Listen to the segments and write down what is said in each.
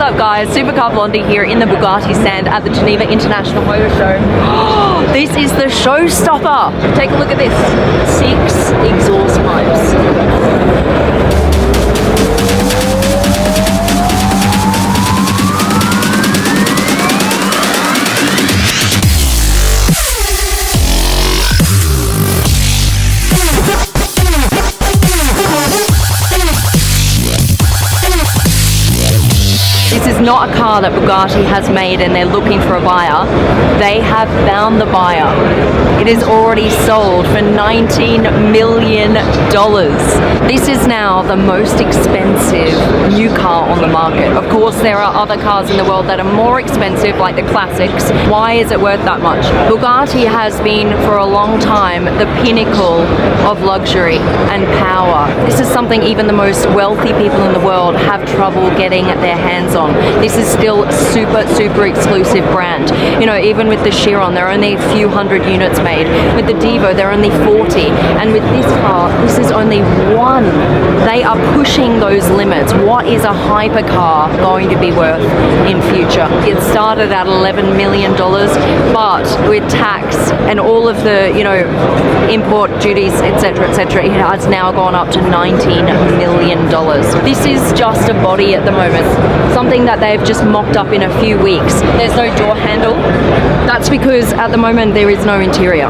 up guys, Supercar Blondie here in the Bugatti stand at the Geneva International Motor Show. This is the showstopper. Take a look at this. 6 exhaust pipes. This is not a car that Bugatti has made and they're looking for a buyer. They have found the buyer. It is already sold for $19 million. This is now the most expensive new car on the market. Of course, there are other cars in the world that are more expensive, like the classics. Why is it worth that much? Bugatti has been for a long time the pinnacle of luxury and power. This is something even the most wealthy people in the world have trouble getting their hands on. This is still super exclusive brand. You know, even with the Chiron, there are only a few hundred units made. With the Divo, there are only 40. And with this car, this is only 1. They are pushing those limits. What is a hypercar going to be worth in future? It started at $11 million, but with tax and all of the, you know, import duties, etc., it has now gone up to $19 million. This is just a body at the moment. Something that they've just mocked up in a few weeks. There's no door handle. That's because at the moment there is no interior.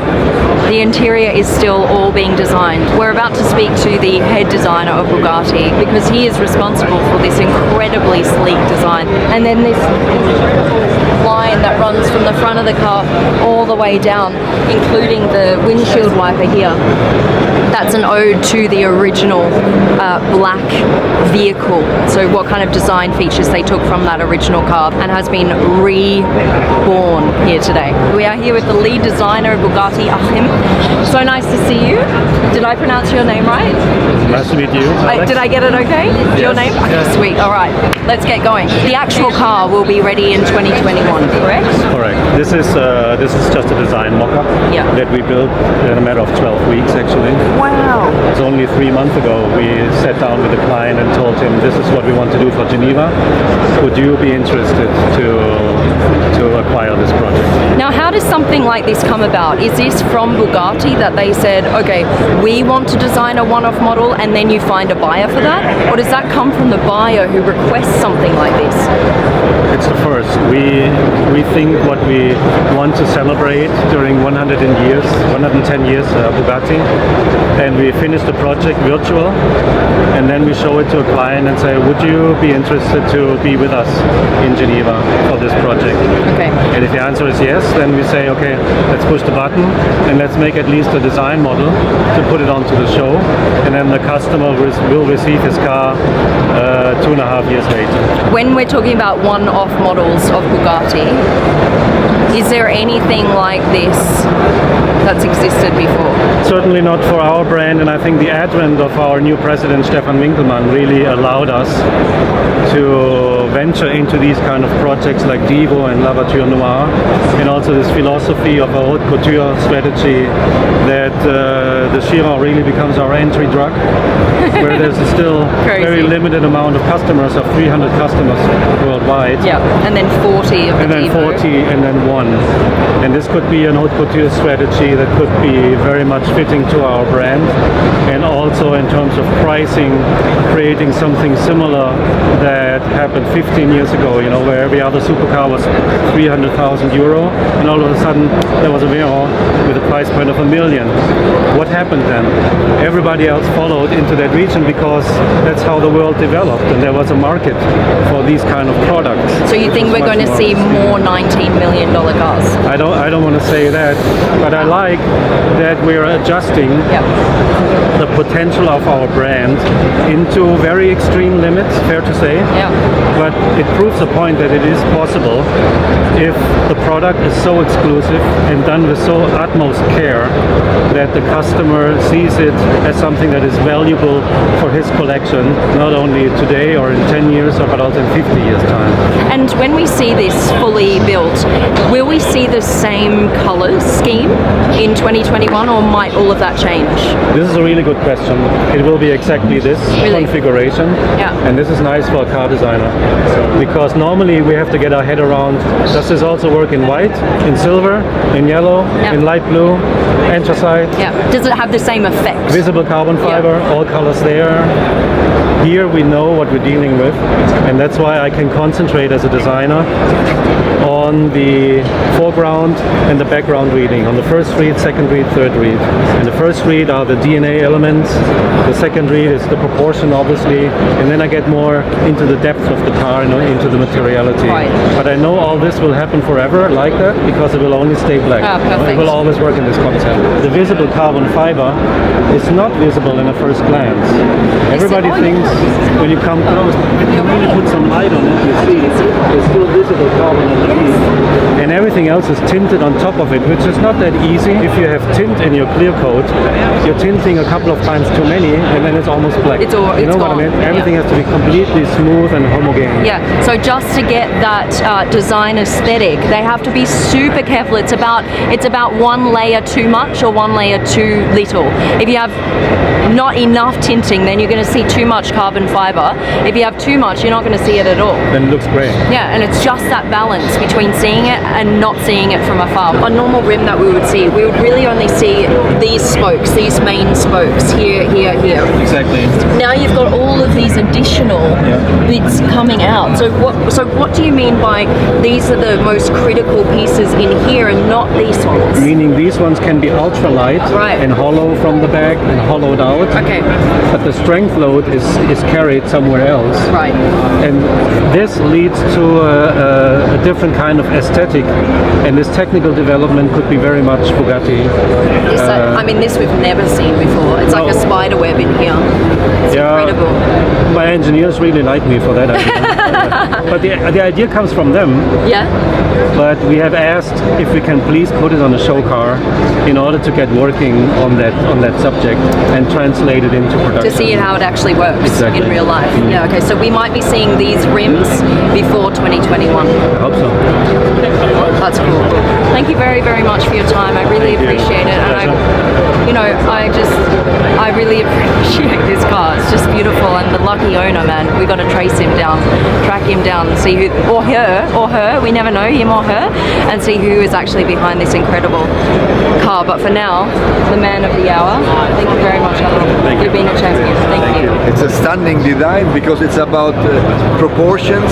The interior is still all being designed. We're about to speak to the head designer of Bugatti because he is responsible for this incredibly sleek design. And then this line that runs from the front of the car all the way down, including the windshield wiper here. That's an ode to the original black vehicle. So what kind of design features they took from that original car and has been reborn here today. We are here with the lead designer of Bugatti, Achim. So nice to see you. Did I pronounce your name right? Nice to meet you. Did I get it okay? Yes. Your name? Okay, yes. Sweet. All right, let's get going. The actual car will be ready in 2021, correct? Correct. This is just a design mock-up that we built in a matter of 12 weeks actually. Wow. It's only 3 months ago we sat down with the client and told him this is what we want to do for Geneva. Would you be interested to acquire this project? Now, how does something like this come about? Is this from Bugatti that they said, okay, we want to design a one-off model, and then you find a buyer for that? Or does that come from the buyer who requests something like this? It's the first. We think what we want to celebrate during 110 years Bugatti, and we finish the project virtual, and then we show it to a client and say, would you be interested to be with us in Geneva for this project? Okay. And if the answer is yes, then we say, okay, let's push the button and let's make at least a design model to put it onto the show, and then the customer will receive his car 2.5 years later. When we're talking about one-off models of Bugatti, is there anything like this that's existed before? Certainly not for our brand, and I think the advent of our new president, Stefan Winkelmann, really allowed us to venture into these kind of projects like Divo and La Voiture Noire, and also this philosophy of a haute couture strategy that the Chiron really becomes our entry drug, where there's still very limited amount of customers, of 300 customers worldwide. Yeah, and then 40 of the Divo. 40 and then 1. And this could be an haute couture strategy that could be very much fitting to our brand, and also in terms of pricing, creating something similar that happened 15 years ago, you know, where every other supercar was 300,000 euro, and all of a sudden there was a Veyron with a price point of $1 million. What happened then? Everybody else followed into that region because that's how the world developed, and there was a market for these kind of products. So you think we're going to see more $19 million cars? I don't want to say that, but I like that we're adjusting the potential of our brand into very extreme limits, fair to say. Yeah. But it proves the point that it is possible if the product is so exclusive and done with so utmost care that the customer sees it as something that is valuable for his collection, not only today or in 10 years, but also in 50 years' time. And when we see this fully built, will we see the same color scheme in 2021, or might all of that change? This is a really good question. It will be exactly this configuration. Yeah. And this is nice for a car designer. Because normally we have to get our head around, does this also work in white, in silver, in yellow, in light blue, anthracite? Yeah. Does it have the same effect? Visible carbon fiber, all colors there. Here we know what we're dealing with, and that's why I can concentrate as a designer on the foreground and the background reading, on the first read, second read, third read. And the first read are the DNA elements, the second read is the proportion obviously, and then I get more into the depth of the car and into the materiality. Right. But I know all this will happen forever like that because it will only stay black. Perfect. It will always work in this concept. The visible carbon fiber is not visible in a first glance. Everybody thinks when you come close, if you really put some light on it, you see there's still visible carbon underneath. And everything else is tinted on top of it, which is not that easy. If you have tint in your clear coat, you're tinting a couple of times too many, and then it's almost black. It's you know what I mean? Everything has to be completely smooth and homogene. Yeah, so just to get that design aesthetic, they have to be super careful. It's about one layer too much or one layer too little. If you have not enough tinting, then you're going to see too much carbon fiber. If you have too much, you're not going to see it at all. Then it looks great. Yeah, and it's just that balance between seeing it and not seeing it from afar. A normal rim that we would see, we would really only see these spokes, these main spokes, here, here, here. Exactly. Now you've got all of these additional bits coming out. So what do you mean by these are the most critical pieces in here and not these ones? Meaning these ones can be ultra light and hollow from the back and hollowed out. Okay. But the strength load is carried somewhere else. Right. And this leads to a different kind of aesthetic, and this technical development could be very much Bugatti. I mean, this we've never seen before. It's like a spider web in here. It's incredible. My engineers really like me for that idea. But the idea comes from them. Yeah. But we have asked if we can please put it on a show car in order to get working on that subject and translate it into production. To see how it actually works in real life. Mm-hmm. Yeah, okay, so we might be seeing these rims before 2021. I hope so. That's cool. Thank you very, very much for your time. I really appreciate it. And I really appreciate this car. It's just beautiful, and the lucky owner, man. We got to track him down, and see who, or her, we never know, him or her, and see who is actually behind this incredible car. But for now, the man of the hour. Thank you very much, Alan. You've been a champion. Thank you. It's a stunning design because it's about proportions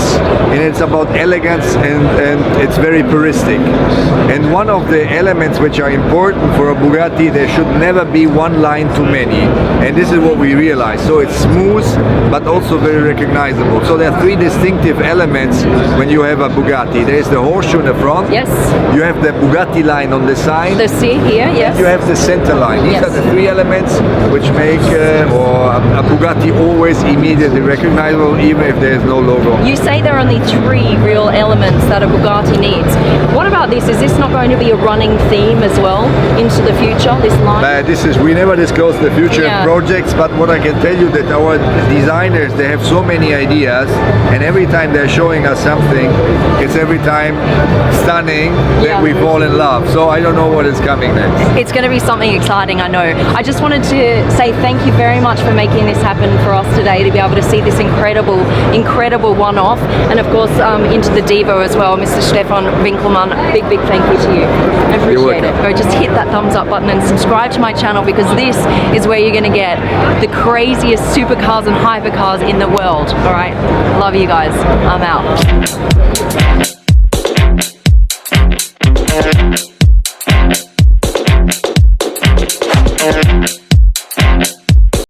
and it's about elegance and it's very puristic. And one of the elements which are important for a Bugatti, there should never be one line too many. And this is what we realize. So it's smooth but also very recognizable. So there are three distinctive elements when you have a Bugatti. There is the horseshoe in the front. Yes. You have the Bugatti line on the side. The C here, yes. You have the center line. These are the three elements which make a Bugatti always immediately recognizable, even if there is no logo. You say there are only three real elements that a Bugatti needs. What about this? Is this not going to be a running theme as well into the future, this line? We never disclose the future projects, but what I can tell you that our designers, they have so many ideas, and every time they're showing us something, it's every time stunning that we fall in love. So I don't know what is coming next. It's going to be something exciting, I know. I just wanted to say thank you very much for making this happen for us today, to be able to see this incredible one-off, and of course into the Divo as well, Mr. Stefan Winkelmann. Big thank you to you. I appreciate it. Go just hit that thumbs up button and subscribe to my channel, because this is where you're going to get the craziest supercars and hypercars in the world. All right, love you guys. I'm out.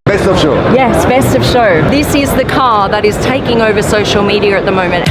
Best of show. Yes, best of show. This is the car that is taking over social media at the moment.